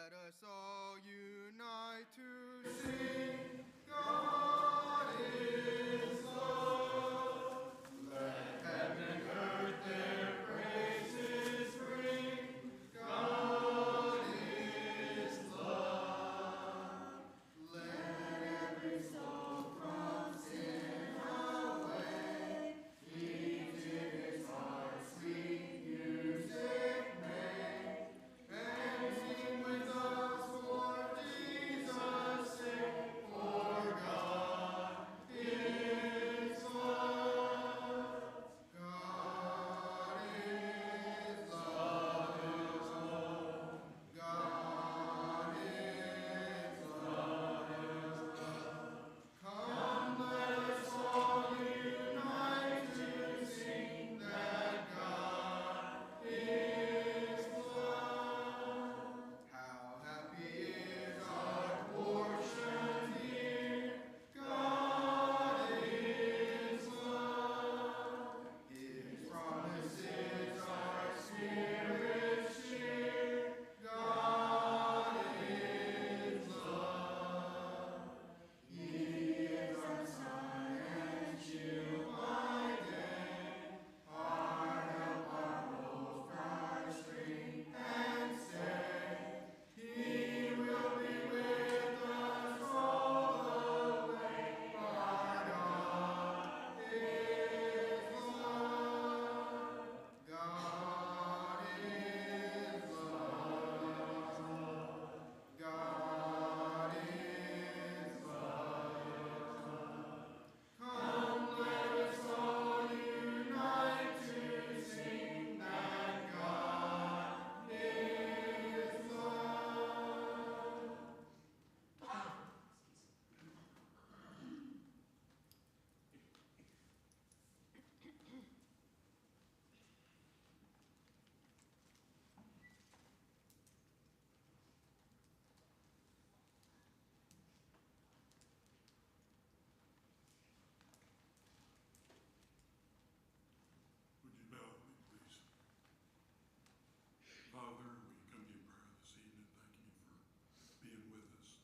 Let us all unite to sing, God is love. Let heaven and earth their praises bring, God is love. Let every soul from sin away, each in his heart sweet music make, and sing with us for Jesus' sake, for God is love. God is love. God is love. Come, let us all unite to sing that God is love. How happy is our portion here. God is love. His promises our spirits cheer. God is love. He is our sun and shield by day, our help, our hope, our strength and stay. He will be with us all the way. Our God is love. God is love. God is love. Come, let us all unite to sing that God is love. Would you bow with me, please? Father, we come to you in prayer this evening, thanking you for being with us.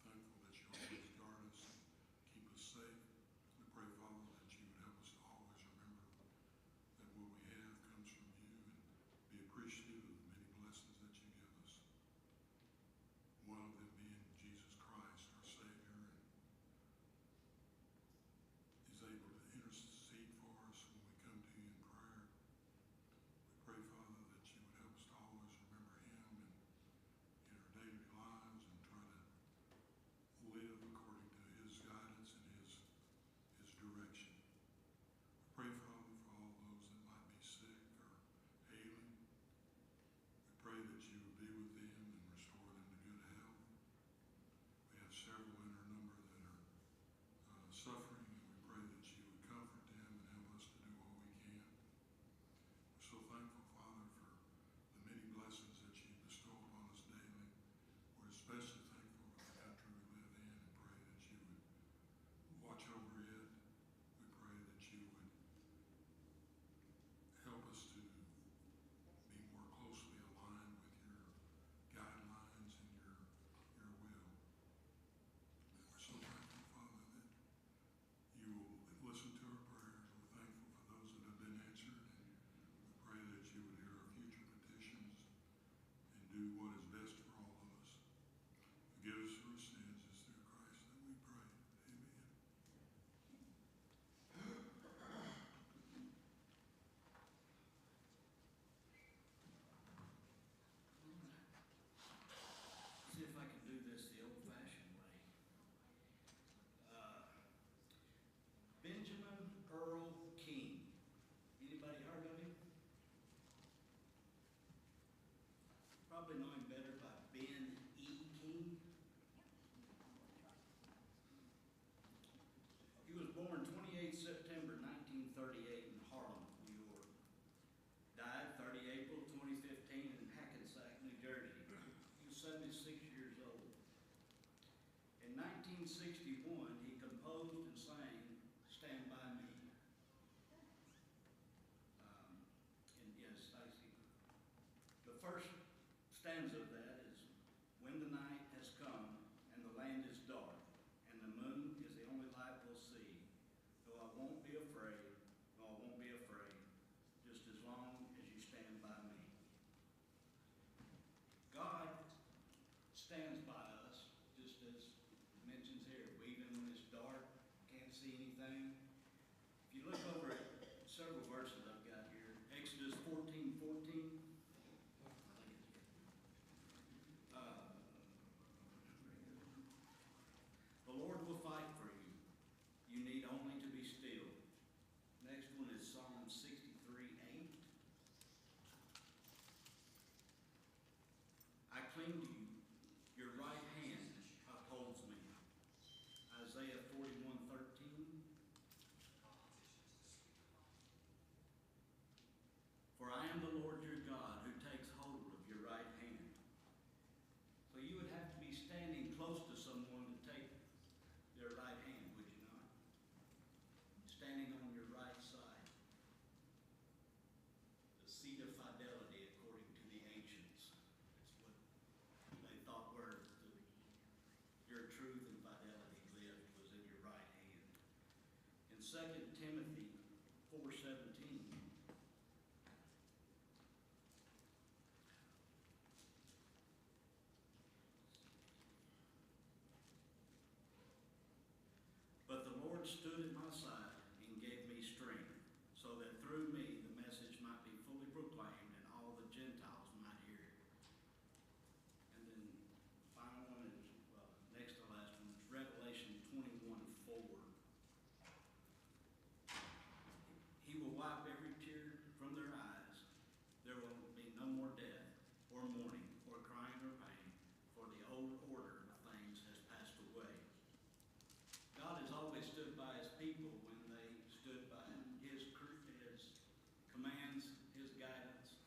We're thankful that you always guard us and keep us safe. We pray, Father, that you would help us to always remember that what we have comes from you and be appreciative of the many blessings that you give us. One of them being Jesus Christ, our Savior, and is able to intercede for us when we come to you in prayer. We pray, Father, that you would help us to always remember him in our daily lives and try to live according to his guidance and his direction. We pray, Father, for all those that might be sick or ailing. We pray that you would be with them and restore them to good health. We have several in our number that are suffering, and we pray that you would comfort them and help us to do what we can. We're so thankful, Father, for the many blessings that you bestow upon us daily. We're especially thankful for the country we live in and pray that you would watch over it. We pray that you would help us to be more closely aligned with your guidelines and your will. We're so thankful, Father, that you will listen to our prayers. We're thankful for those that have been answered, and we pray that you would hear our future petitions and do what is best for all of us. Forgive us for our sins. It's through Christ that we pray. Amen. See if I can do this the old-fashioned way. Benjamin Earl King. Anybody heard of him? Probably know him better by Ben E. King. He was born 28 September 1938 in Harlem, New York. Died 30 April 2015 in Hackensack, New Jersey. He was 76 years old. In 1961, he composed and sang Stand By Me. And yes, Stacy. The first stanza of that is, saying to you, your right hand upholds me. Isaiah 41:13. For I am the Lord your God who takes hold of your right hand. So you would have to be standing close to someone to take their right hand, would you not? Standing on your right side. The seat of fidelity, according to the ancients. That's what they thought were your truth and fidelity lived was in your right hand. In 2 Timothy 4:17, but the Lord stood at my side and gave me strength, so that through me the message might be fully proclaimed and all the Gentiles might hear it. And then the final one is, well, next to last one is Revelation 21:4. He will wipe every tear from their eyes. There will be no more death, or mourning, or crying, or pain, for the old order of things has passed away. God has always stood by his people when they stood by his commands, his guidance.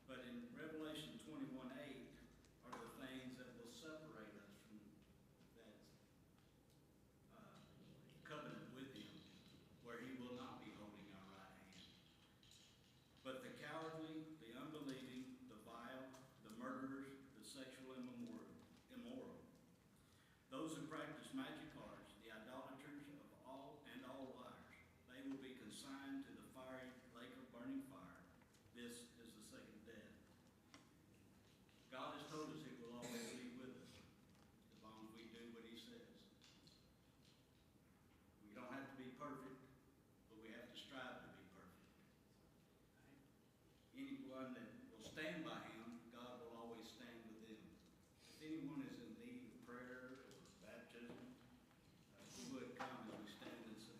But in Revelation 21:8 are the things that will separate us from that covenant with him, where he will not be holding our right hand. But the cowardly, the unbelieving, the vile, the murderers, the sexual immoral, those who practice magic arts, the idolaters of all liars, they will be consigned to the fiery lake of burning fire. This is the second death. God has told us he will always be with us as long as we do what he says. We don't have to be perfect, but we have to strive to be perfect. Anyone that will stand by him, God will always stand with them. If anyone is in need of prayer or baptism, we would come as we stand and sing.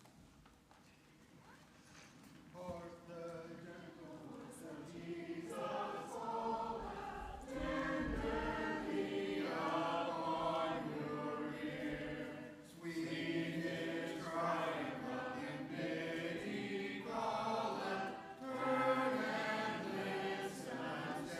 Hark the gentle voice of Jesus falleth tenderly upon your ear. Sweet his crying, love and pity calleth. Turn and listen,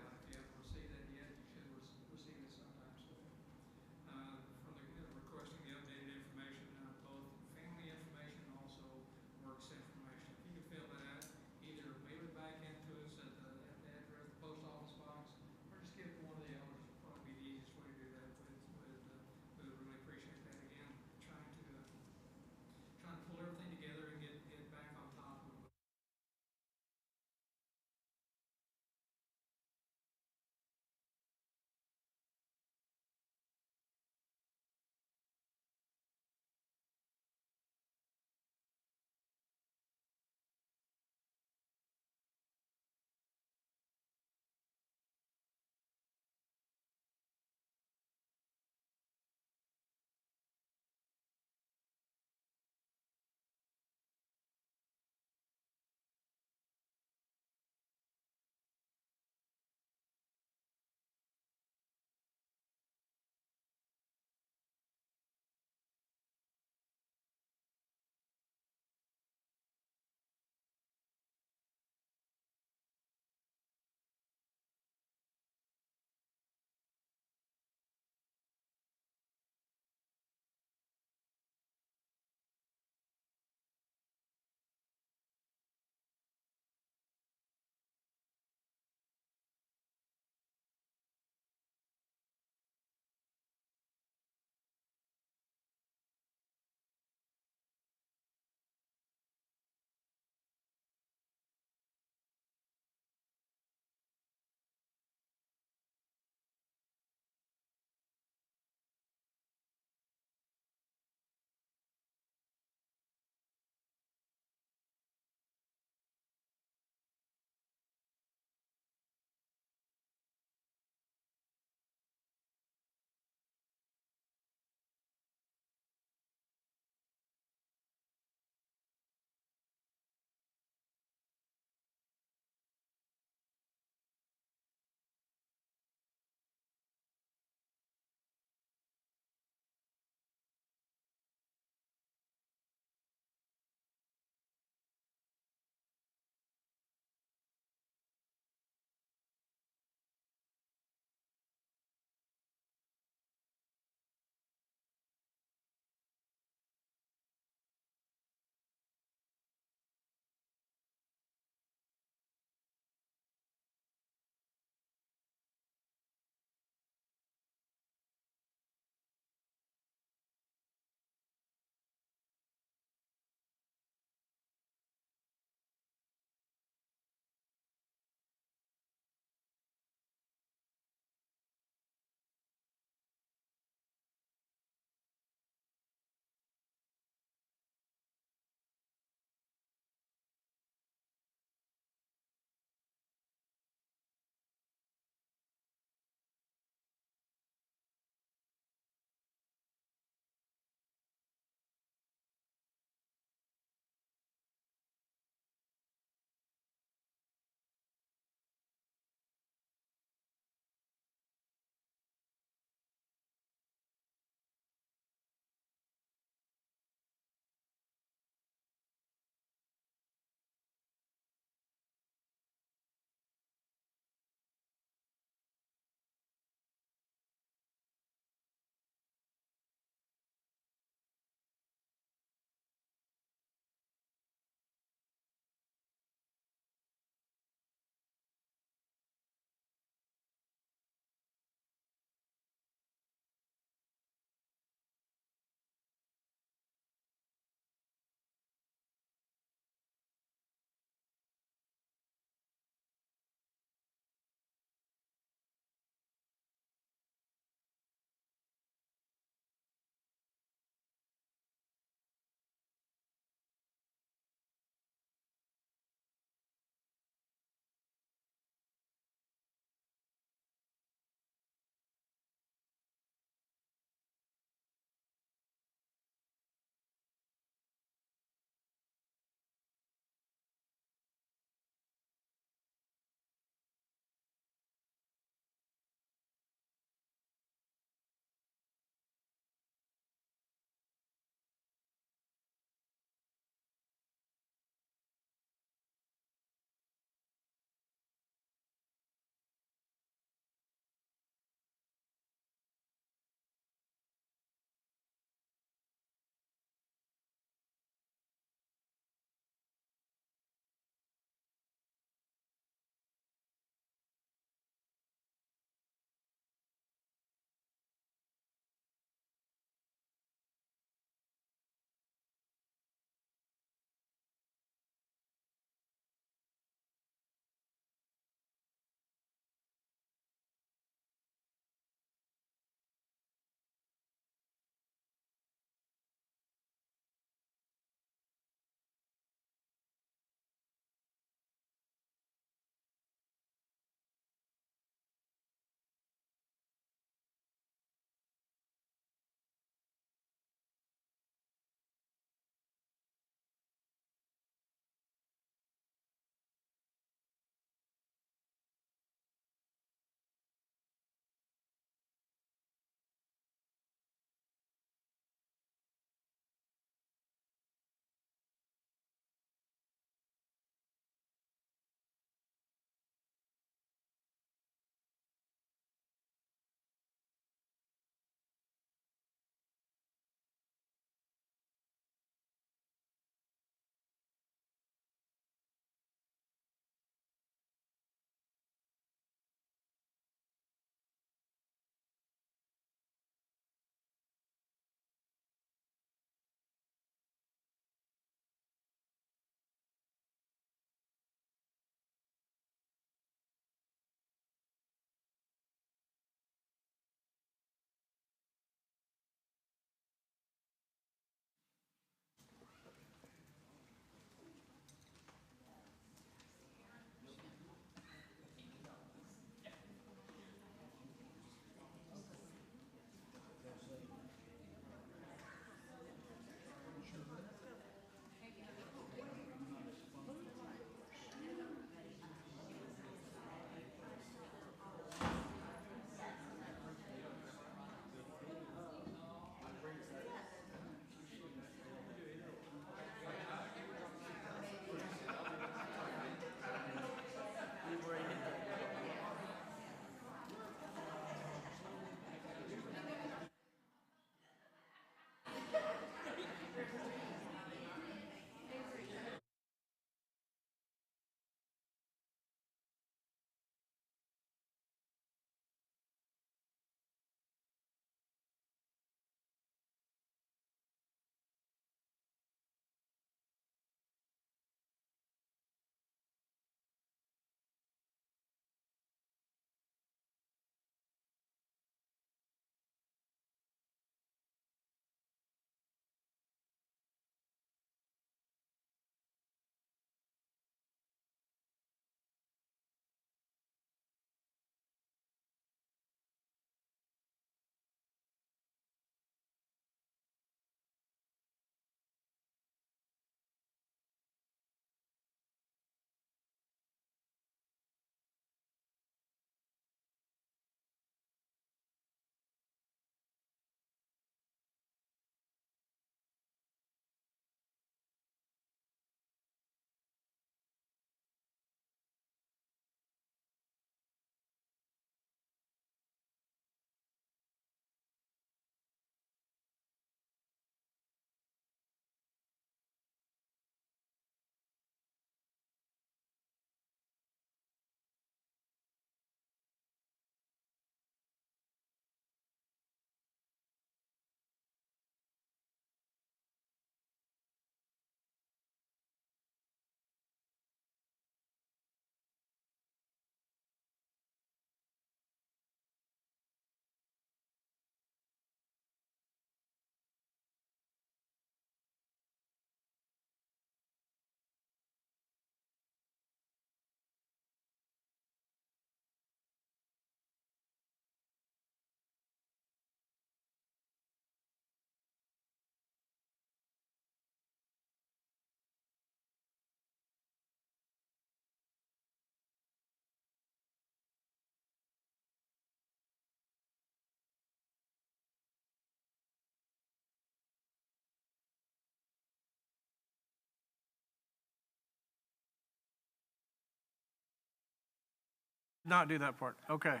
Not do that part. Okay.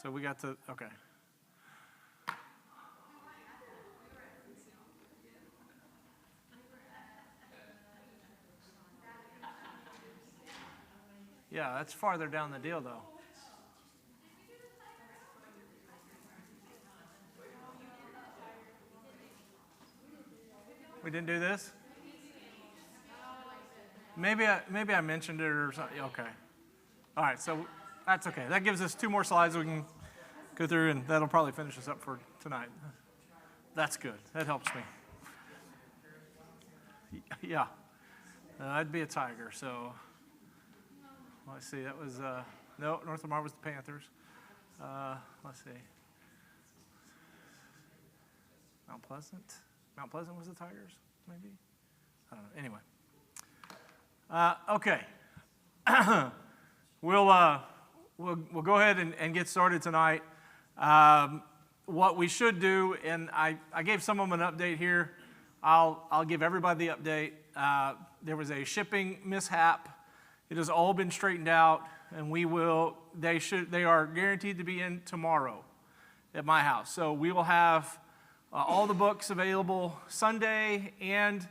So we got to, okay. Yeah, that's farther down the deal, though. We didn't do this? Maybe I mentioned it or something. Okay. All right, so that's okay. That gives us 2 more slides we can go through, and that'll probably finish us up for tonight. That's good. That helps me. Yeah. I'd be a Tiger, so let's see. That was, no, North Lamar was the Panthers. Let's see. Mount Pleasant was the Tigers, maybe? I don't know. Anyway. Okay. We'll go ahead and get started tonight. What we should do, and I gave some of them an update here. I'll give everybody the update. There was a shipping mishap. It has all been straightened out, and they are guaranteed to be in tomorrow at my house. So we will have all the books available Sunday and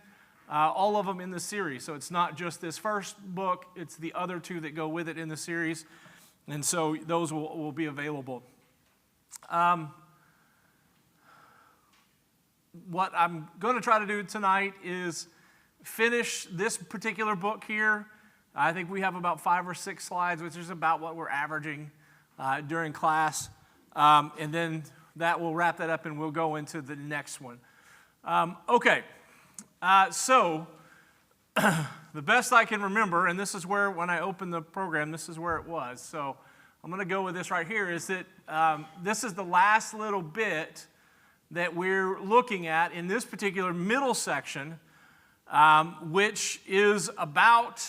all of them in the series. So it's not just this first book, it's the other 2 that go with it in the series. And so those will be available. What I'm going to try to do tonight is finish this particular book here. I think we have about 5 or 6 slides, which is about what we're averaging during class. And then that will wrap that up and we'll go into the next one. Okay. So, the best I can remember, and this is where, when I opened the program, this is where it was. So, I'm going to go with this right here, is that this is the last little bit that we're looking at in this particular middle section, which is about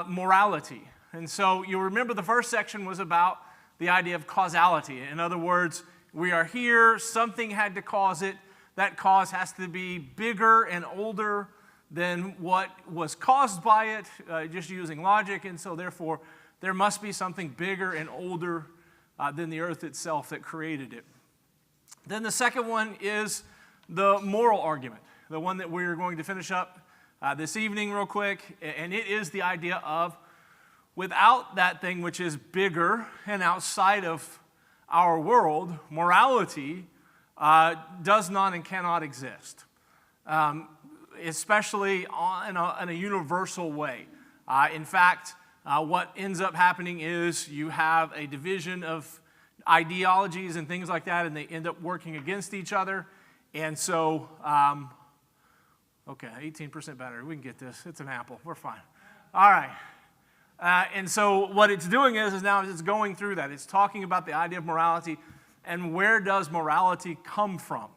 morality. And so, you'll remember the first section was about the idea of causality. In other words, we are here, something had to cause it. That cause has to be bigger and older than what was caused by it, just using logic. And so, therefore, there must be something bigger and older than the earth itself that created it. Then the second one is the moral argument, the one that we're going to finish up this evening real quick. And it is the idea of without that thing which is bigger and outside of our world, morality does not and cannot exist, especially in a universal way. In fact, what ends up happening is you have a division of ideologies and things like that, and they end up working against each other. And so, okay, 18% battery. We can get this. It's an Apple. We're fine. All right. And so what it's doing is now it's going through that. It's talking about the idea of morality and where does morality come from.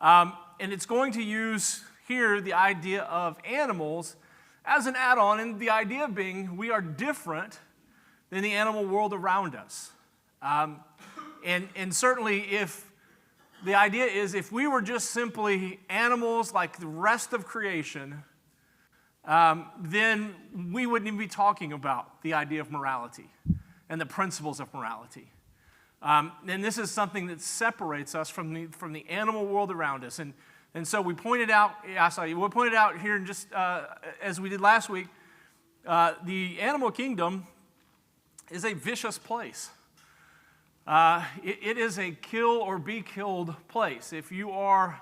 And it's going to use here the idea of animals as an add-on, and the idea being we are different than the animal world around us. And certainly if the idea is if we were just simply animals like the rest of creation, then we wouldn't even be talking about the idea of morality and the principles of morality. And this is something that separates us from the animal world around us. And so we pointed out, we pointed out here in just as we did last week, the animal kingdom is a vicious place. It is a kill or be killed place. If you are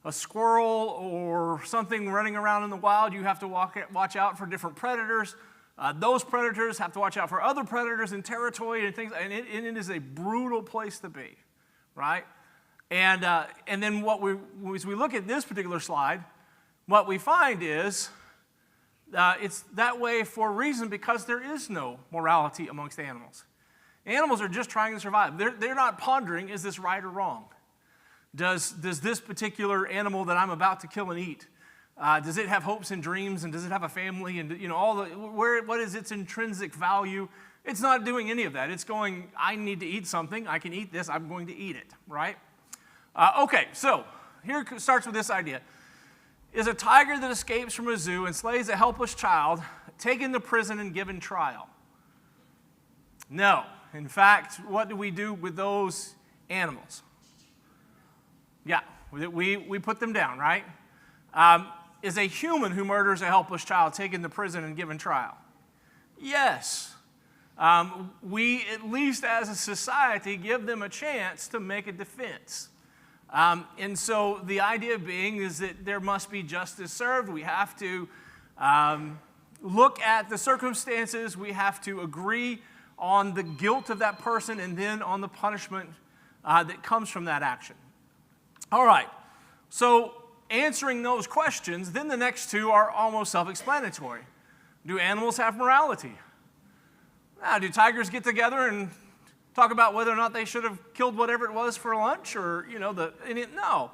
a squirrel or something running around in the wild, you have to watch out for different predators. Those predators have to watch out for other predators in territory and things, and it is a brutal place to be, right? And then as we look at this particular slide, what we find is it's that way for a reason because there is no morality amongst animals. Animals are just trying to survive. They're not pondering, is this right or wrong? Does this particular animal that I'm about to kill and eat, does it have hopes and dreams, and does it have a family, and what is its intrinsic value? It's not doing any of that. It's going, I need to eat something. I can eat this. I'm going to eat it, right? Okay, so here it starts with this idea. Is a tiger that escapes from a zoo and slays a helpless child taken to prison and given trial? No. In fact, what do we do with those animals? Yeah, we put them down, right? Is a human who murders a helpless child taken to prison and given trial? Yes. We, at least as a society, give them a chance to make a defense. And so the idea being is that there must be justice served. We have to look at the circumstances. We have to agree on the guilt of that person and then on the punishment that comes from that action. All right, so answering those questions, then the next two are almost self-explanatory. Do animals have morality? Do tigers get together and talk about whether or not they should have killed whatever it was for lunch? Or, no.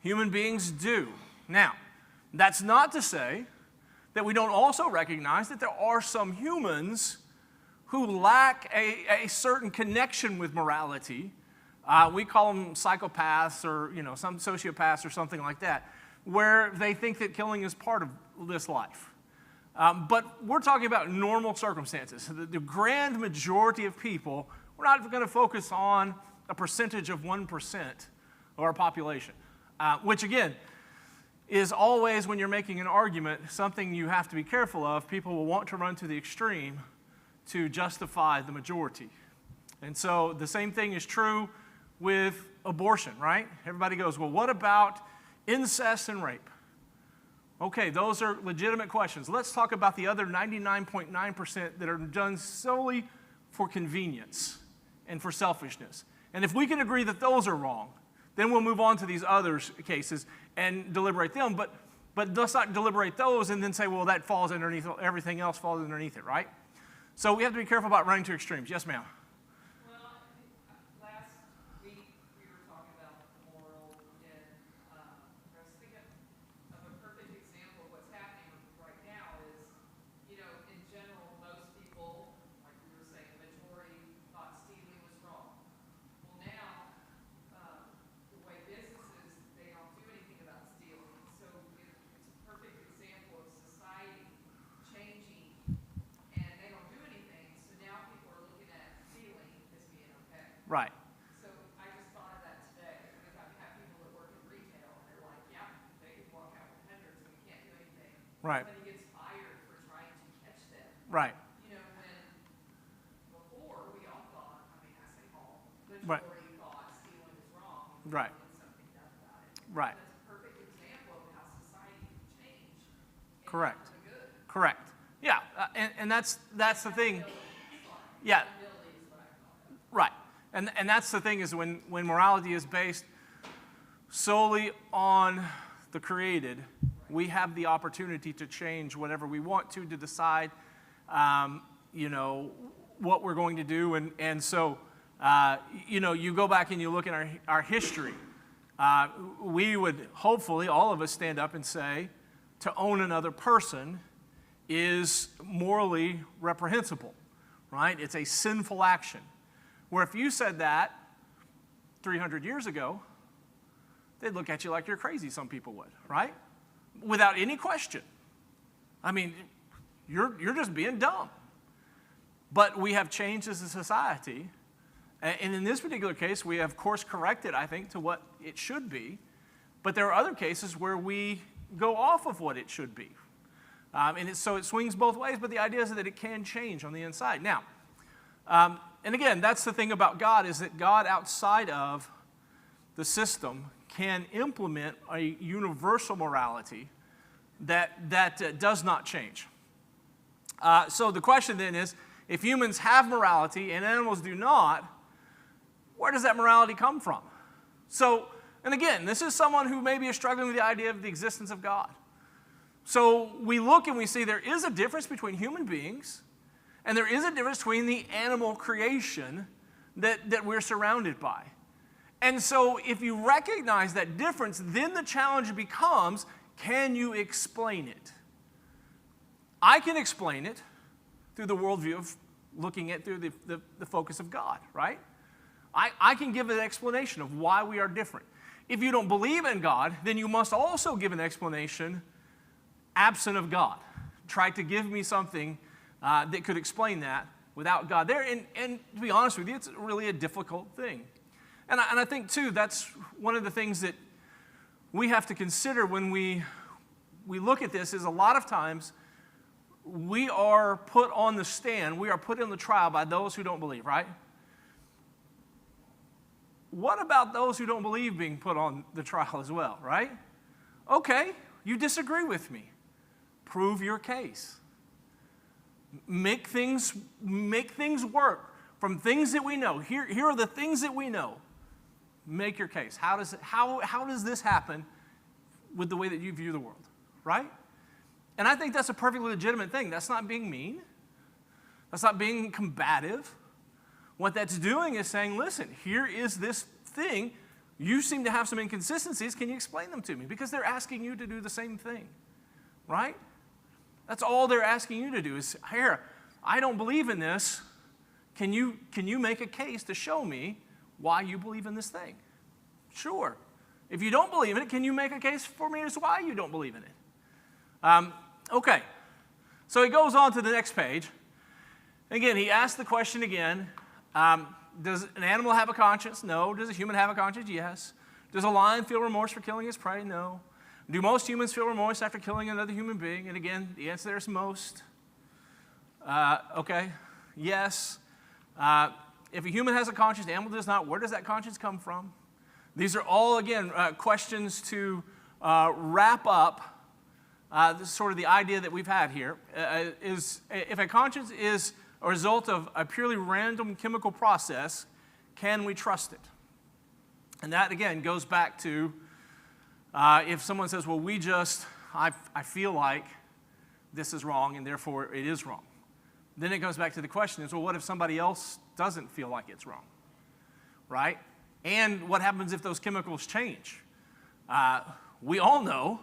Human beings do. Now, that's not to say that we don't also recognize that there are some humans who lack a certain connection with morality. We call them psychopaths or, some sociopaths or something like that, where they think that killing is part of this life. But we're talking about normal circumstances. The grand majority of people, we're not going to focus on a percentage of 1% of our population, which again is always, when you're making an argument, something you have to be careful of. People will want to run to the extreme to justify the majority. And so the same thing is true with abortion, right? Everybody goes, well, what about incest and rape? Okay, those are legitimate questions. Let's talk about the other 99.9% that are done solely for convenience and for selfishness. And if we can agree that those are wrong, then we'll move on to these other cases and deliberate them. But let's not deliberate those and then say, well, that falls underneath, everything else falls underneath it, right? So we have to be careful about running to extremes. Yes, ma'am. Well, last week we were talking about moral, and I was thinking of a perfect example of what's happening right now is, in general, most people, like we were saying, the majority thought stealing was wrong. Well, now, the way businesses, they don't do anything about stealing. So it's a perfect example of society changing, and they don't do anything. So now people are looking at stealing as being okay. Right. So I just thought of that today, because I have people that work in retail, and they're like, yeah, they can walk out with hundreds and we can't do anything. Right. Somebody gets fired for trying to catch them. Right. When before we all thought, I say all, Right. majority thought stealing was wrong. and Right. we wanted something done about it. Right. That's a perfect example of how society can change. and Correct. for the good. Correct. Yeah, and that's the thing. Accountability. Yeah. Accountability is what I call it. Right. And that's the thing, is when morality is based solely on the created, we have the opportunity to change whatever we want to decide, what we're going to do. And so, you go back and you look at our history. We would hopefully, all of us, stand up and say, to own another person is morally reprehensible, right? It's a sinful action. Where if you said that 300 years ago, they'd look at you like you're crazy, some people would, right? Without any question. I mean, you're just being dumb. But we have changed as a society, and in this particular case, we have course corrected, I think, to what it should be. But there are other cases where we go off of what it should be. So it swings both ways, but the idea is that it can change on the inside. Now, and again, that's the thing about God, is that God, outside of the system, can implement a universal morality that does not change. So the question then is, if humans have morality and animals do not, where does that morality come from? So, and again, this is someone who maybe is struggling with the idea of the existence of God. So we look and we see there is a difference between human beings, and there is a difference between the animal creation that we're surrounded by. And so if you recognize that difference, then the challenge becomes, can you explain it? I can explain it through the worldview of looking at through the focus of God, right? I can give an explanation of why we are different. If you don't believe in God, then you must also give an explanation absent of God. Try to give me something that could explain that, without God there. And to be honest with you, it's really a difficult thing. And I think, too, that's one of the things that we have to consider when we look at this is a lot of times we are put on the stand, we are put in the trial by those who don't believe, right? What about those who don't believe being put on the trial as well, right? Okay, you disagree with me. Prove your case. Make things work from things that we know. Here are the things that we know. Make your case. How does this happen with the way that you view the world, right? And I think that's a perfectly legitimate thing. That's not being mean. That's not being combative. What that's doing is saying, listen, here is this thing. You seem to have some inconsistencies. Can you explain them to me? Because they're asking you to do the same thing, right? That's all they're asking you to do is, here, I don't believe in this. Can you make a case to show me why you believe in this thing? Sure. If you don't believe in it, can you make a case for me as to why you don't believe in it? Okay. So he goes on to the next page. Again, he asks the question again. Does an animal have a conscience? No. Does a human have a conscience? Yes. Does a lion feel remorse for killing his prey? No. Do most humans feel remorse after killing another human being? And again, the answer there is most. Okay. Yes. If a human has a conscience, the animal does not. Where does that conscience come from? These are all, again, questions to wrap up this sort of the idea that we've had here. Is if a conscience is a result of a purely random chemical process, can we trust it? And that, again, goes back to if someone says, well, I feel like this is wrong and therefore it is wrong. Then it goes back to the question is, well, what if somebody else doesn't feel like it's wrong, right? And what happens if those chemicals change? We all know,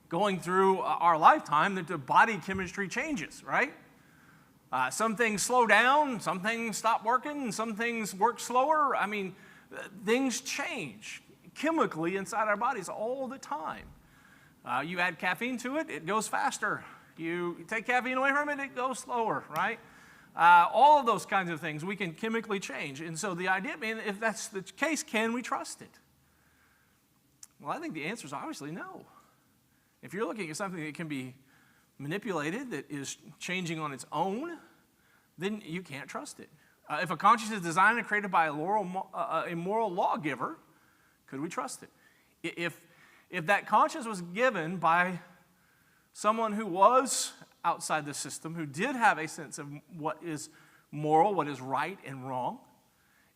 going through our lifetime, that the body chemistry changes, right? Some things slow down, some things stop working, some things work slower. I mean, things change chemically inside our bodies all the time. You add caffeine to it, it goes faster. You take caffeine away from it, it goes slower, right? All of those kinds of things we can chemically change. And so the idea being, if that's the case, can we trust it? Well, I think the answer is obviously no. If you're looking at something that can be manipulated, that is changing on its own, then you can't trust it. If a conscience is designed and created by a moral lawgiver, could we trust it? If that conscience was given by someone who was outside the system, who did have a sense of what is moral, what is right and wrong,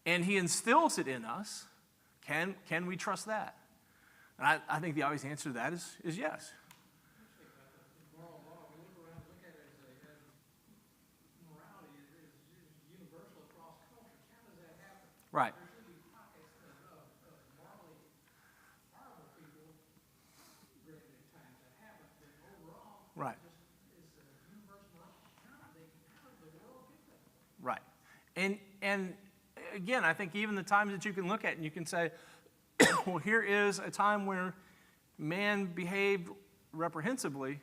and he instills it in us, can we trust that? And I think the obvious answer to that is yes. Moral law, we look around and look at it as morality is universal across cultures. How does that happen? Right. There should be pockets of morally horrible people during the times that happen, but overall, Right. it's a universal knowledge. How did the world get that? Right. And again, I think even the times that you can look at and you can say, well, here is a time where man behaved reprehensibly.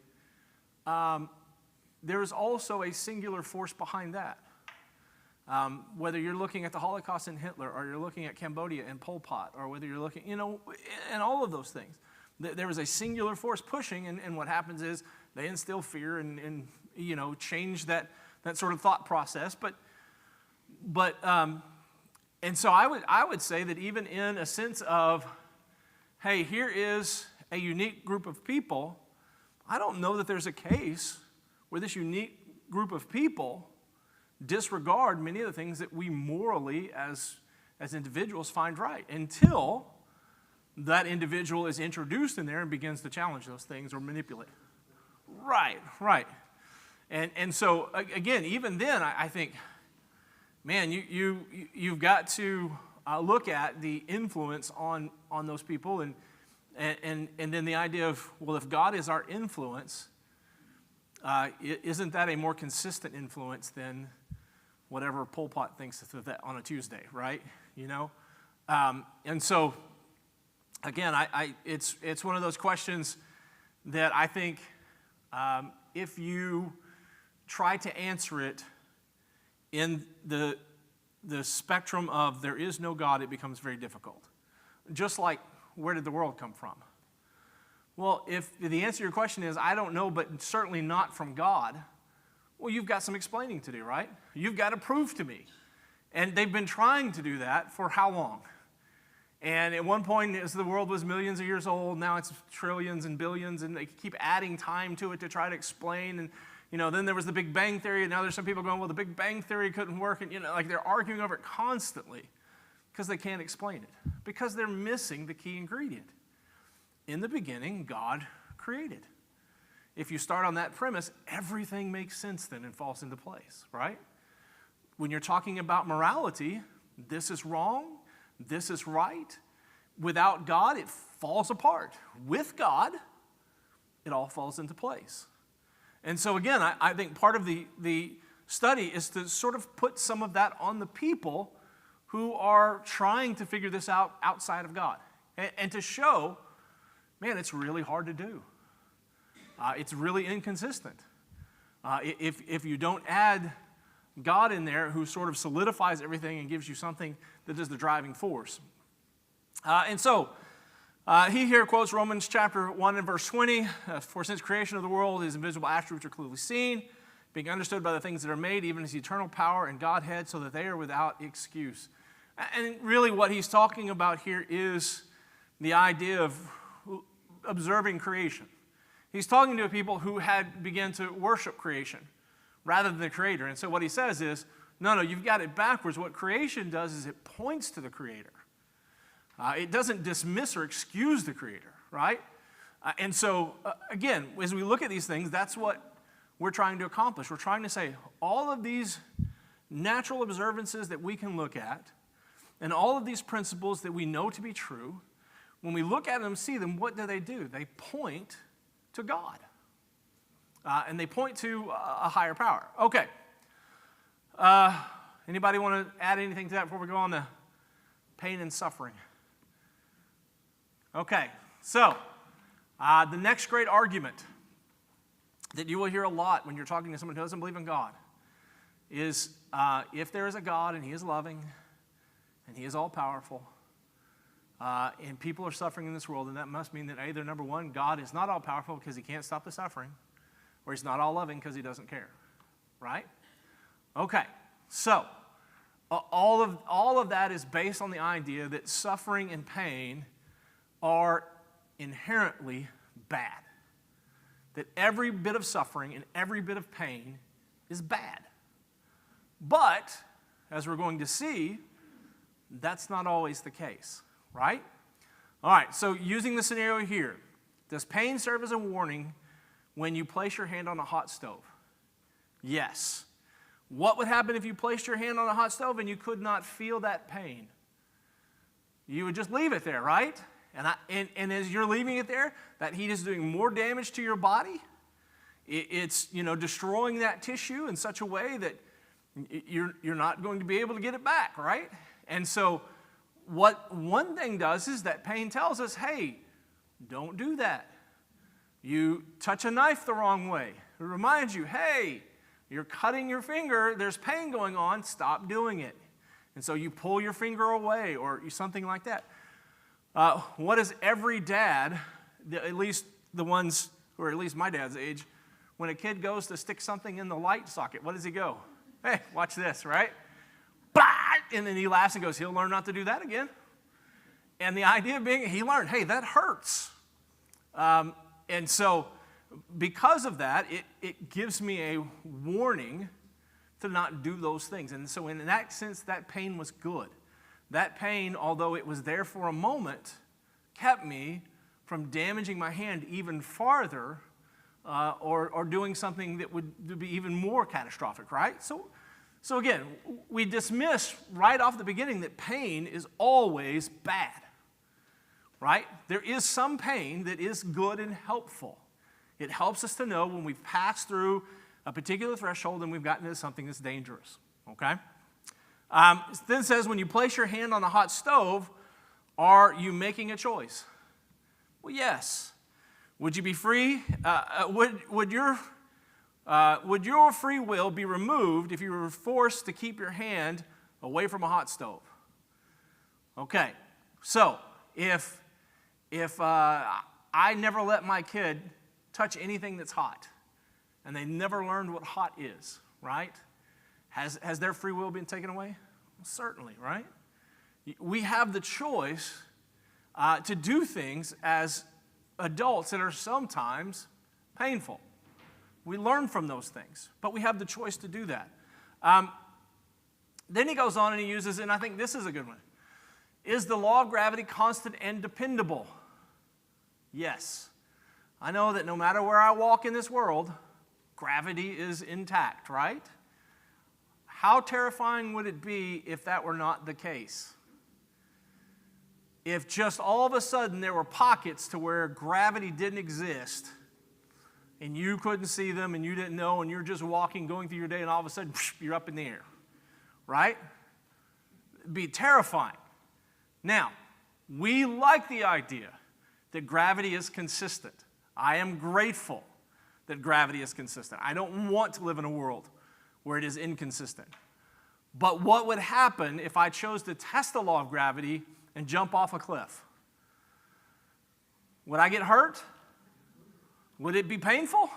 There is also a singular force behind that. Whether you're looking at the Holocaust and Hitler, or you're looking at Cambodia and Pol Pot, or whether you're looking, and all of those things. There is a singular force pushing, and what happens is they instill fear and change that sort of thought process. And so I would say that even in a sense of, hey, here is a unique group of people, I don't know that there's a case where this unique group of people disregard many of the things that we morally as individuals find right, until that individual is introduced in there and begins to challenge those things or manipulate. Right. And so, again, even then, I think, man, you've got to look at the influence on those people, and then the idea of, well, if God is our influence, isn't that a more consistent influence than whatever Pol Pot thinks of that on a Tuesday, right? And so, again, it's one of those questions that I think if you try to answer it in the spectrum of there is no God, it becomes very difficult. Just like, where did the world come from? Well, if the answer to your question is, I don't know, but certainly not from God, well, you've got some explaining to do, right? You've got to prove to me. And they've been trying to do that for how long? And at one point, as the world was millions of years old, now it's trillions and billions, and they keep adding time to it to try to explain. And, then there was the Big Bang Theory, and now there's some people going, well, the Big Bang Theory couldn't work. And, like they're arguing over it constantly because they can't explain it, because they're missing the key ingredient. In the beginning, God created. If you start on that premise, everything makes sense then and falls into place, right? When you're talking about morality, this is wrong, this is right. Without God, it falls apart. With God, it all falls into place. And so again, I think part of the study is to sort of put some of that on the people who are trying to figure this out outside of God. And to show, man, it's really hard to do. It's really inconsistent. If you don't add God in there, who sort of solidifies everything and gives you something that is the driving force. And so, he here quotes Romans chapter 1 and verse 20, for since creation of the world, his invisible attributes are clearly seen, being understood by the things that are made, even his eternal power and Godhead, so that they are without excuse. And really what he's talking about here is the idea of observing creation. He's talking to people who had begun to worship creation rather than the Creator. And so what he says is, no, you've got it backwards. What creation does is it points to the Creator. It doesn't dismiss or excuse the Creator, right? And so, again, as we look at these things, that's what we're trying to accomplish. We're trying to say all of these natural observances that we can look at and all of these principles that we know to be true, when we look at them, see them, what do? They point to God. And they point to a higher power. Okay. Anybody want to add anything to that before we go on to pain and suffering? Okay. So, the next great argument that you will hear a lot when you're talking to someone who doesn't believe in God is if there is a God and he is loving and he is all-powerful, and people are suffering in this world, and that must mean that either, number one, God is not all-powerful because he can't stop the suffering, or he's not all-loving because he doesn't care, right? Okay, so all of that is based on the idea that suffering and pain are inherently bad, that every bit of suffering and every bit of pain is bad. But, as we're going to see, that's not always the case, right? All right, so using the scenario here, does pain serve as a warning when you place your hand on a hot stove? Yes. What would happen if you placed your hand on a hot stove and you could not feel that pain? You would just leave it there, right? And as you're leaving it there, that heat is doing more damage to your body. It's destroying that tissue in such a way that you're not going to be able to get it back, right? And so what one thing does is that pain tells us, hey, don't do that. You touch a knife the wrong way. It reminds you, hey, you're cutting your finger, there's pain going on, stop doing it. And so you pull your finger away or something like that. What does every dad, at least the ones who are at least my dad's age, when a kid goes to stick something in the light socket, what does he go? Hey, watch this, right? Bah! And then he laughs and goes, he'll learn not to do that again. And the idea being, he learned, hey, that hurts. And so because of that, it gives me a warning to not do those things. And so in that sense, that pain was good. That pain, although it was there for a moment, kept me from damaging my hand even farther or doing something that would be even more catastrophic, right? So again, we dismiss right off the beginning that pain is always bad, right? There is some pain that is good and helpful. It helps us to know when we've passed through a particular threshold and we've gotten into something that's dangerous, okay? It then says, when you place your hand on the hot stove, are you making a choice? Well, yes. Would you be free? Would your would your free will be removed if you were forced to keep your hand away from a hot stove? Okay, so if I never let my kid touch anything that's hot, and they never learned what hot is, right? Has their free will been taken away? Certainly, right? We have the choice to do things as adults that are sometimes painful. We learn from those things, but we have the choice to do that. Then he goes on and he uses, and I think this is a good one. Is the law of gravity constant and dependable? Yes. I know that no matter where I walk in this world, gravity is intact, right? How terrifying would it be if that were not the case? If just all of a sudden there were pockets to where gravity didn't exist, and you couldn't see them, and you didn't know, and you're just walking, going through your day, and all of a sudden, you're up in the air, right? It'd be terrifying. Now, we like the idea that gravity is consistent. I am grateful that gravity is consistent. I don't want to live in a world where it is inconsistent. But what would happen if I chose to test the law of gravity and jump off a cliff? Would I get hurt? Would it be painful?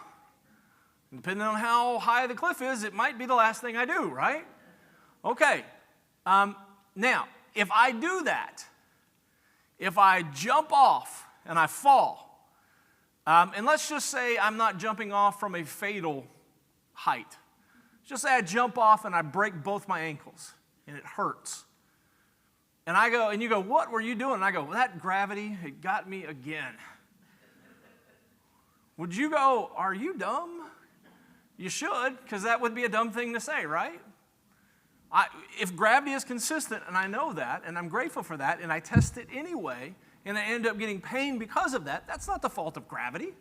Depending on how high the cliff is, it might be the last thing I do, right? Okay. Now, if I do that, if I jump off and I fall, and let's just say I'm not jumping off from a fatal height. Just say I jump off and I break both my ankles and it hurts. And I go, and you go, what were you doing? And I go, well, that gravity, it got me again. Would you go, are you dumb? You should, because that would be a dumb thing to say, right? If gravity is consistent, and I know that, and I'm grateful for that, and I test it anyway, and I end up getting pain because of that, that's not the fault of gravity.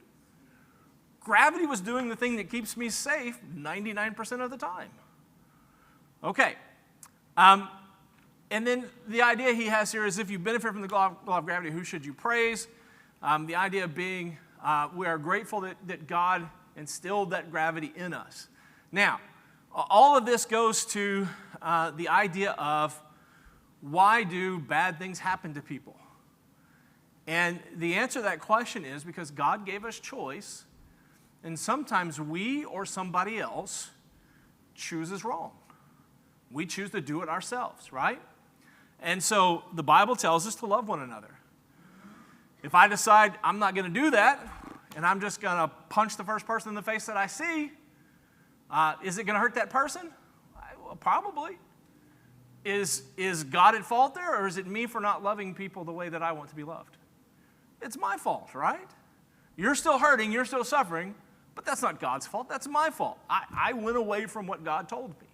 Gravity was doing the thing that keeps me safe 99% of the time. Okay. And then the idea he has here is if you benefit from the law of gravity, who should you praise? The idea being we are grateful that God instilled that gravity in us. Now, all of this goes to the idea of why do bad things happen to people? And the answer to that question is because God gave us choice, and sometimes we or somebody else chooses wrong. We choose to do it ourselves, right? And so the Bible tells us to love one another. If I decide I'm not going to do that, and I'm just going to punch the first person in the face that I see, is it going to hurt that person? Well, probably. Is God at fault there, or is it me for not loving people the way that I want to be loved? It's my fault, right? You're still hurting, you're still suffering, but that's not God's fault, that's my fault. I went away from what God told me.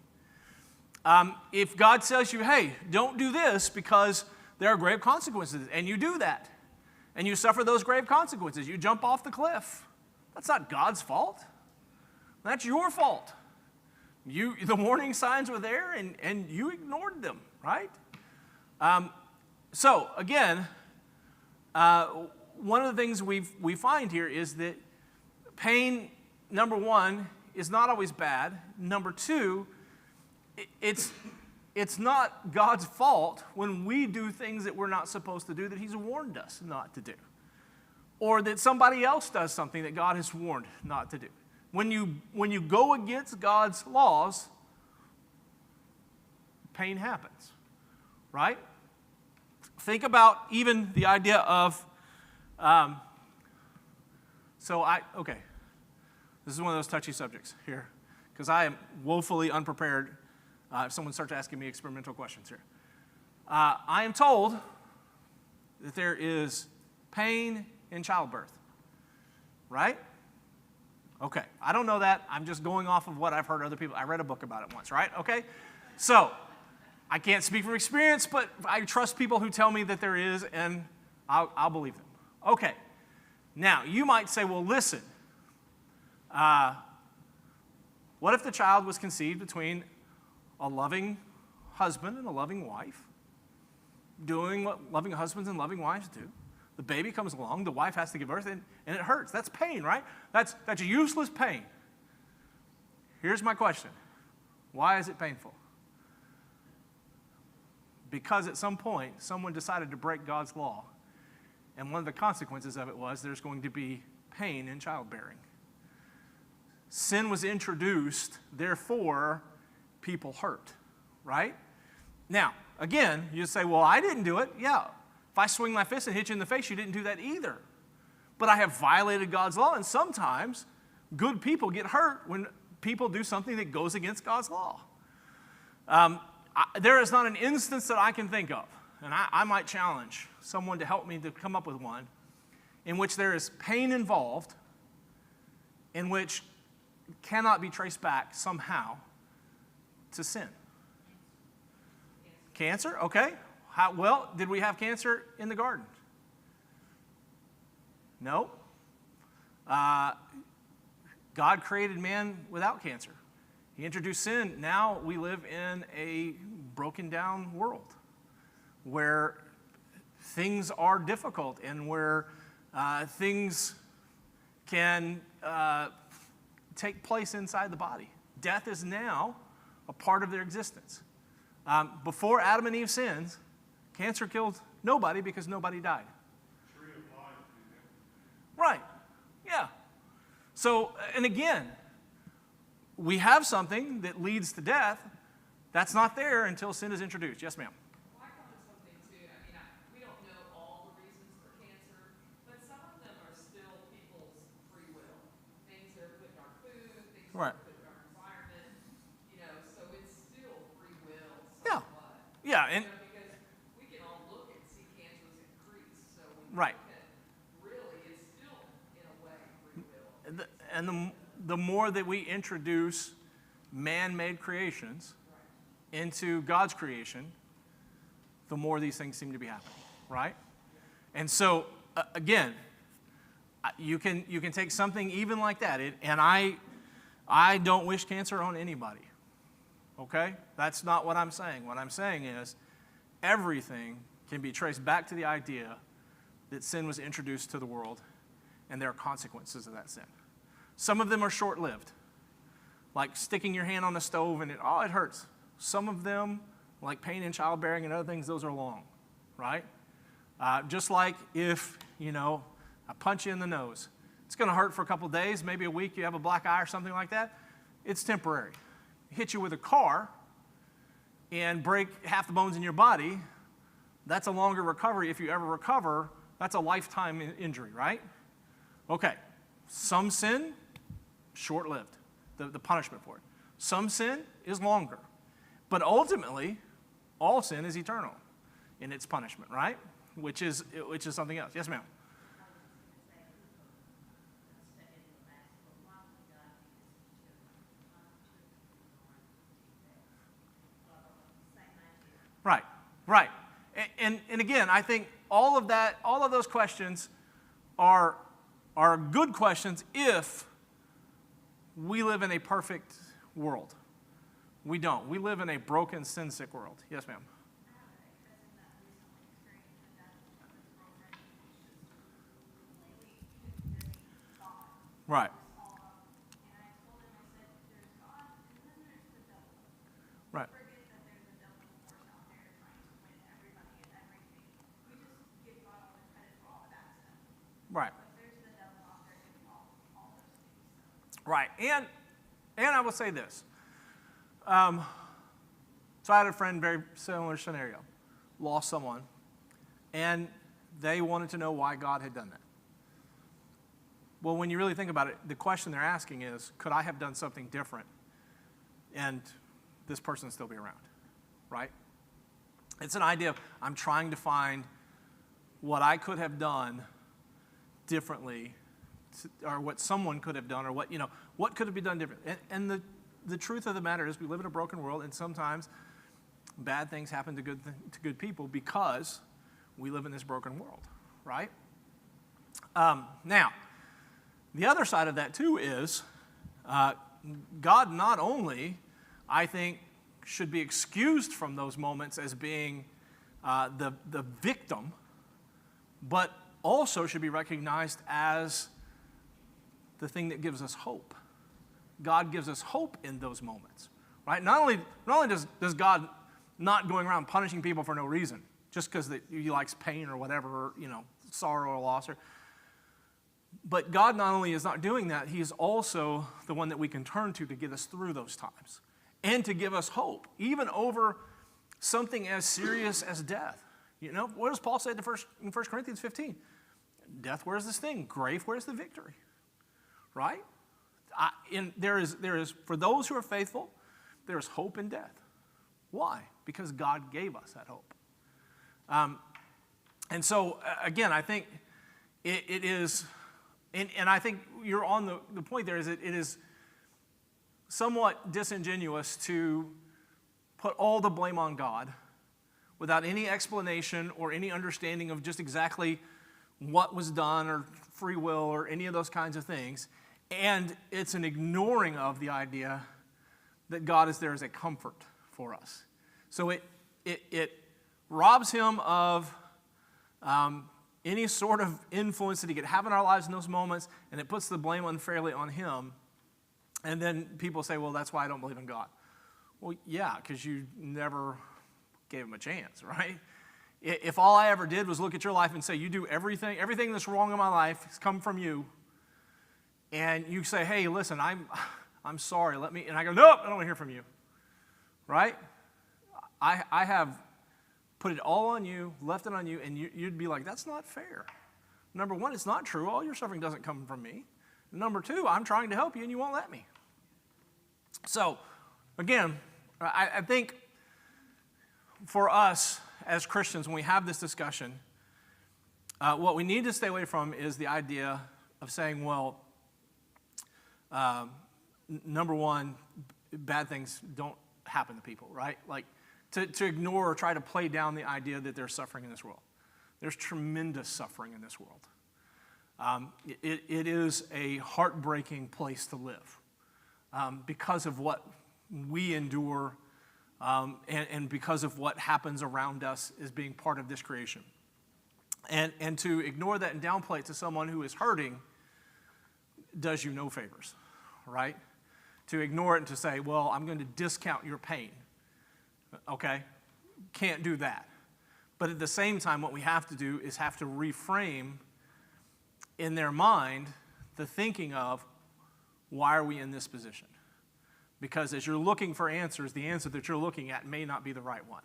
If God tells you, hey, don't do this because there are grave consequences, and you do that, and you suffer those grave consequences, you jump off the cliff, that's not God's fault. That's your fault. The warning signs were there, and you ignored them, right? So, again, one of the things we find here is that pain, number one, is not always bad. Number two, it's not God's fault when we do things that we're not supposed to do that He's warned us not to do. Or that somebody else does something that God has warned not to do. When you go against God's laws, pain happens, right? Think about even the idea of, this is one of those touchy subjects here, because I am woefully unprepared if someone starts asking me experimental questions here. I am told that there is pain in childbirth, right? Okay, I don't know that. I'm just going off of what I've heard other people. I read a book about it once, right? Okay, so I can't speak from experience, but I trust people who tell me that there is, and I'll believe them. Okay, now you might say, well, listen, what if the child was conceived between a loving husband and a loving wife, doing what loving husbands and loving wives do? The baby comes along, the wife has to give birth, and it hurts. That's pain, right? That's useless pain. Here's my question. Why is it painful? Because at some point, someone decided to break God's law. And one of the consequences of it was there's going to be pain in childbearing. Sin was introduced, therefore, people hurt, right? Now, again, you say, well, I didn't do it. Yeah, if I swing my fist and hit you in the face, you didn't do that either. But I have violated God's law, and sometimes good people get hurt when people do something that goes against God's law. There is not an instance that I can think of, and I might challenge someone to help me to come up with one, in which there is pain involved, in which cannot be traced back somehow to sin. Cancer? Okay. Well, did we have cancer in the garden? No. God created man without cancer. He introduced sin. Now we live in a broken down world where things are difficult and where things can take place inside the body. Death is now a part of their existence. Before Adam and Eve sinned, cancer killed nobody because nobody died. Tree of life, Right. Yeah. So, and again, we have something that leads to death. That's not there until sin is introduced. Yes, ma'am. Well, I come to something too. I mean, we don't know all the reasons for cancer, but some of them are still people's free will. Things that are put in our food, things that Right. are put in our environment, so it's still free will Yeah. somewhat. Yeah, and Because we can all look and see cancers increase, so when we Right. look at, really, it's still, in a way, free will. and the more that we introduce man-made creations into God's creation, the more these things seem to be happening, right? And so, again, you can take something even like that, and I don't wish cancer on anybody, okay? That's not what I'm saying. What I'm saying is everything can be traced back to the idea that sin was introduced to the world, and there are consequences of that sin. Some of them are short-lived, like sticking your hand on the stove and it hurts. Some of them, like pain in childbearing and other things, those are long, right? Just like if, I punch you in the nose. It's going to hurt for a couple days, maybe a week, you have a black eye or something like that. It's temporary. Hit you with a car and break half the bones in your body, that's a longer recovery. If you ever recover, that's a lifetime injury, right? Okay, some sin, short-lived, the punishment for it. Some sin is longer. But ultimately, all sin is eternal in its punishment, right? Which is something else. Yes, ma'am. Right. And again, I think all of those questions are good questions if we live in a perfect world. We don't. We live in a broken, sin-sick world. Yes, ma'am. Right. Right. Right. Right. And I will say this. So I had a friend, very similar scenario, lost someone, and they wanted to know why God had done that. Well, when you really think about it, the question they're asking is, could I have done something different and this person still be around, right? It's an idea of I'm trying to find what I could have done differently, or what someone could have done, or what could have been done different. And the truth of the matter is we live in a broken world, and sometimes bad things happen to good people because we live in this broken world, right? Now, the other side of that too is God not only, I think, should be excused from those moments as being the victim, but also should be recognized as the thing that gives us hope. God gives us hope in those moments, right? Not only does God not going around punishing people for no reason, just because he likes pain or whatever, or, sorrow or loss, but God not only is not doing that, he is also the one that we can turn to get us through those times and to give us hope, even over something as serious as death. What does Paul say in 1 Corinthians 15? Death, where's this thing? Grave, where's the victory? Right? There is, for those who are faithful, there is hope in death. Why? Because God gave us that hope. And so, again, I think it is, and I think you're on the point there, is it is somewhat disingenuous to put all the blame on God without any explanation or any understanding of just exactly what was done or free will or any of those kinds of things. And it's an ignoring of the idea that God is there as a comfort for us. So it robs him of any sort of influence that he could have in our lives in those moments, and it puts the blame unfairly on him. And then people say, well, that's why I don't believe in God. Well, yeah, because you never gave him a chance, right? If all I ever did was look at your life and say, you do everything that's wrong in my life has come from you, and you say, hey, listen, I'm sorry, and I go, nope, I don't want to hear from you, right? I have put it all on you, left it on you, and you'd be like, that's not fair. Number one, it's not true. All your suffering doesn't come from me. Number two, I'm trying to help you, and you won't let me. So, again, I think for us as Christians, when we have this discussion, what we need to stay away from is the idea of saying, well, number one, bad things don't happen to people, right? Like to ignore or try to play down the idea that there's suffering in this world. There's tremendous suffering in this world. It is a heartbreaking place to live because of what we endure and because of what happens around us as being part of this creation. And to ignore that and downplay it to someone who is hurting does you no favors, right? To ignore it and to say, well, I'm going to discount your pain. Okay? Can't do that. But at the same time, what we have to do is have to reframe in their mind the thinking of, why are we in this position? Because as you're looking for answers, the answer that you're looking at may not be the right one,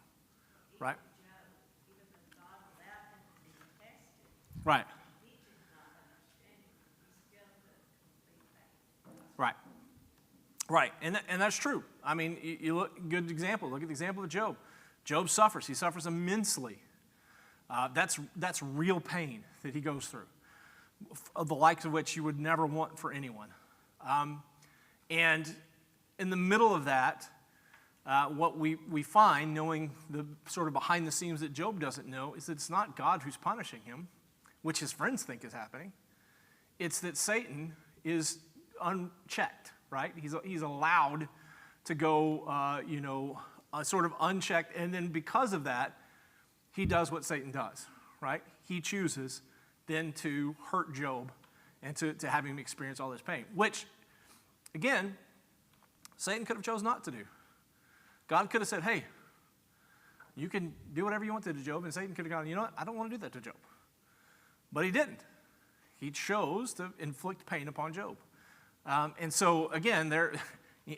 right? Right. Right. Right. And that's true. I mean, you look, good example. Look at the example of Job. Job suffers. He suffers immensely. That's real pain that he goes through, of the likes of which you would never want for anyone. And in the middle of that, what we find, knowing the sort of behind the scenes that Job doesn't know, is that it's not God who's punishing him, which his friends think is happening. It's that Satan is unchecked, right? He's allowed to go, sort of unchecked, and then because of that, he does what Satan does, right? He chooses then to hurt Job and to have him experience all this pain, which, again, Satan could have chosen not to do. God could have said, hey, you can do whatever you want to Job, and Satan could have gone, you know what, I don't want to do that to Job. But he didn't. He chose to inflict pain upon Job. And so, again,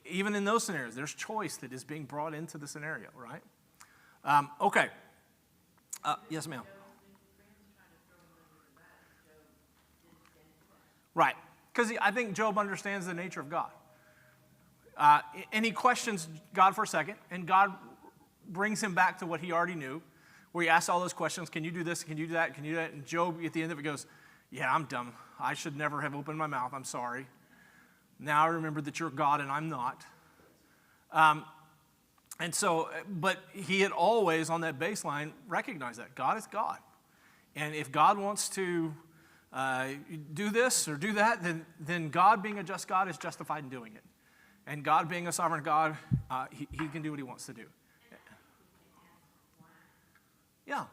even in those scenarios, there's choice that is being brought into the scenario, right? Okay. Yes, ma'am. Right. Because I think Job understands the nature of God. And he questions God for a second, and God brings him back to what he already knew, where he asks all those questions, can you do this, can you do that, can you do that? And Job, at the end of it, goes, yeah, I'm dumb. I should never have opened my mouth. I'm sorry. Now I remember that you're God and I'm not. And so, but he had always, on that baseline, recognized that God is God. And if God wants to do this or do that, then God, being a just God, is justified in doing it. And God, being a sovereign God, he can do what he wants to do. Yeah.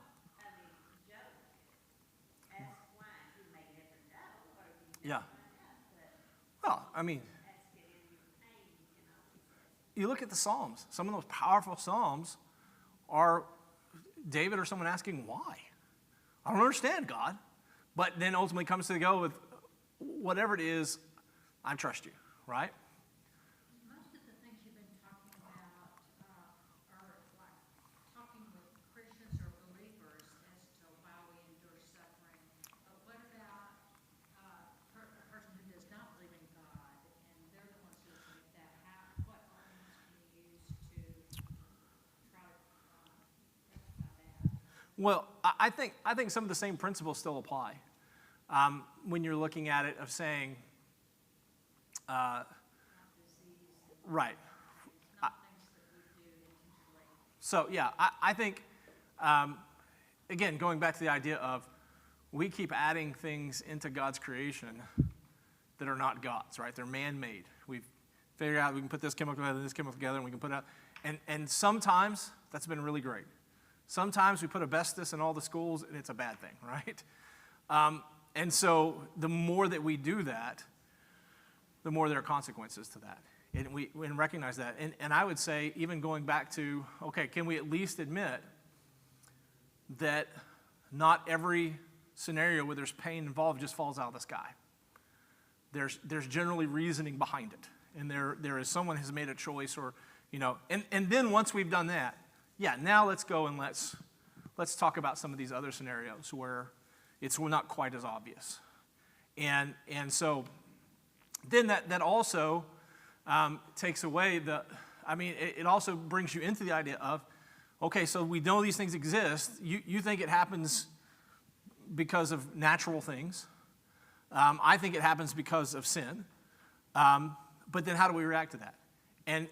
Yeah. Well, I mean, you look at the Psalms. Some of those powerful Psalms are David or someone asking, why? I don't understand, God. But then ultimately comes to go with, whatever it is, I trust you, right? Most of the things you've been talking about are like talking with Christians or believers as to why we endure suffering. But what about a person who does not believe in God, and they're the ones who commit that? What arguments can you use to try to rectify that? Well, I think some of the same principles still apply when you're looking at it of saying, right. It's not things that we do intentionally. So, yeah, I think, again, going back to the idea of we keep adding things into God's creation that are not God's, right? They're man-made. We've figured out we can put this chemical together and this chemical together, and we can put it out. And sometimes that's been really great. Sometimes we put asbestos in all the schools, and it's a bad thing, right? And so the more that we do that, the more there are consequences to that. And we recognize that. And I would say, even going back to, okay, can we at least admit that not every scenario where there's pain involved just falls out of the sky? There's generally reasoning behind it. And there is someone has made a choice or, and then once we've done that, yeah, now let's go and let's talk about some of these other scenarios where it's not quite as obvious. And so then that also takes away it also brings you into the idea of, okay, so we know these things exist. You think it happens because of natural things. I think it happens because of sin. But then how do we react to that? And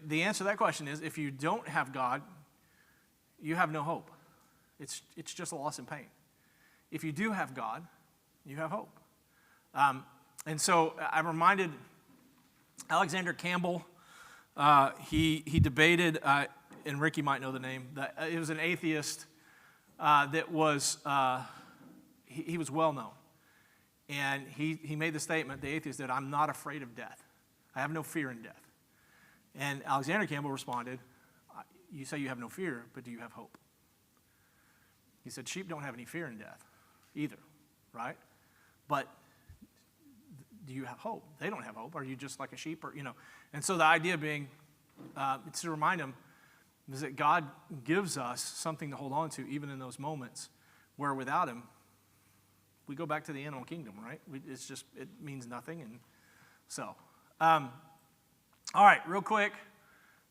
the answer to that question is, if you don't have God, you have no hope. It's just a loss and pain. If you do have God, you have hope. And so I'm reminded, Alexander Campbell, he debated, and Ricky might know the name, it was an atheist that was, he was well known. And he made the statement, the atheist, that I'm not afraid of death. I have no fear in death. And Alexander Campbell responded, you say you have no fear, but do you have hope? He said, sheep don't have any fear in death either, right? But do you have hope? They don't have hope. Are you just like a sheep? And so the idea being, it's to remind them, is that God gives us something to hold on to even in those moments where without him, we go back to the animal kingdom, right? It means nothing. And so, all right, real quick,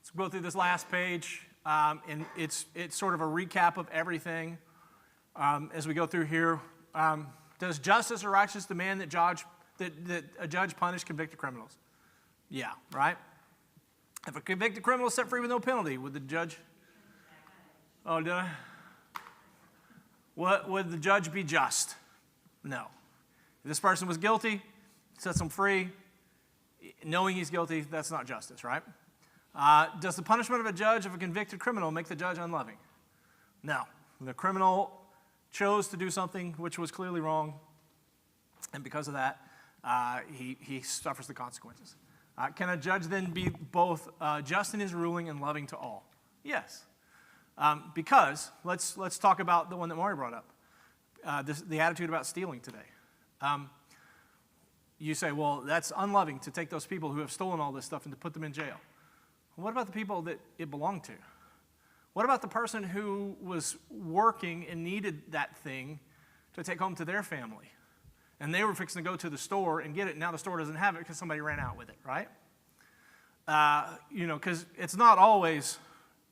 let's go through this last page. And it's sort of a recap of everything as we go through here. Does justice or righteousness demand that a judge punish convicted criminals? Yeah, right? If a convicted criminal is set free with no penalty, would the judge? Oh, did I? Would the judge be just? No. If this person was guilty, sets him free, knowing he's guilty, that's not justice, right? Does the punishment of a judge of a convicted criminal make the judge unloving? No. The criminal chose to do something which was clearly wrong, and because of that, he suffers the consequences. Can a judge then be both just in his ruling and loving to all? Yes. Because, let's talk about the one that Maury brought up, the attitude about stealing today. You say, well, that's unloving to take those people who have stolen all this stuff and to put them in jail. What about the people that it belonged to? What about the person who was working and needed that thing to take home to their family? And they were fixing to go to the store and get it, and now the store doesn't have it because somebody ran out with it, right? Because it's not always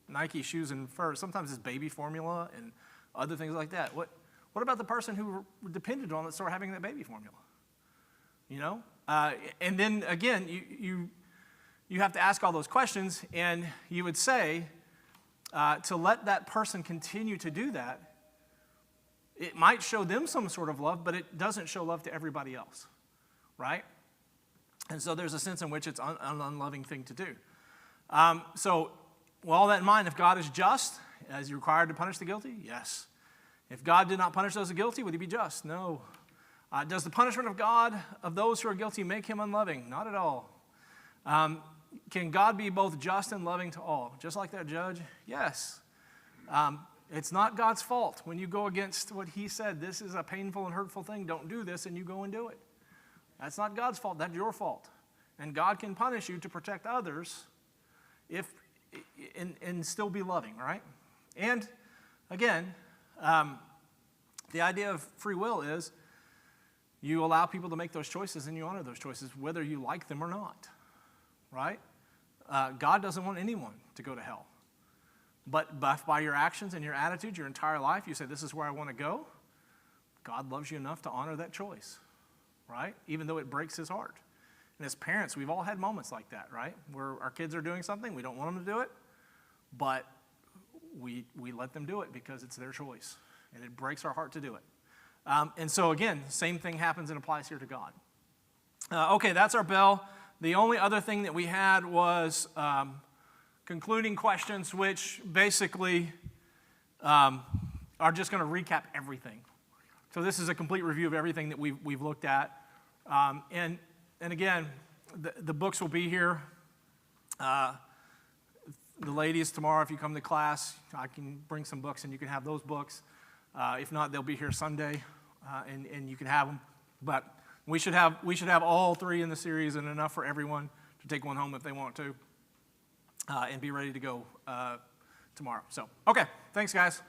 Nike shoes and fur. Sometimes it's baby formula and other things like that. What about the person who depended on the store having that baby formula? And then, again, you have to ask all those questions, and you would say, to let that person continue to do that, it might show them some sort of love, but it doesn't show love to everybody else, right? And so there's a sense in which it's an unloving thing to do. So with all that in mind, if God is just, is he required to punish the guilty? Yes. If God did not punish those who are guilty, would he be just? No. Does the punishment of God of those who are guilty make him unloving? Not at all. Can God be both just and loving to all? Just like that judge? Yes. It's not God's fault when you go against what he said. This is a painful and hurtful thing. Don't do this, and you go and do it. That's not God's fault. That's your fault. And God can punish you to protect others and still be loving, right? And again, the idea of free will is you allow people to make those choices and you honor those choices, whether you like them or not, right? God doesn't want anyone to go to hell. But by your actions and your attitude, your entire life, you say, this is where I want to go. God loves you enough to honor that choice, right? Even though it breaks his heart. And as parents, we've all had moments like that, right? Where our kids are doing something, we don't want them to do it, but we let them do it because it's their choice. And it breaks our heart to do it. And so again, same thing happens and applies here to God. Okay, that's our bell. The only other thing that we had was concluding questions, which basically are just going to recap everything. So this is a complete review of everything that we've looked at. And again, the books will be here. The ladies, tomorrow, if you come to class, I can bring some books and you can have those books. If not, they'll be here Sunday, and you can have them. But we should have all three in the series and enough for everyone to take one home if they want to, and be ready to go tomorrow. So, okay, thanks, guys.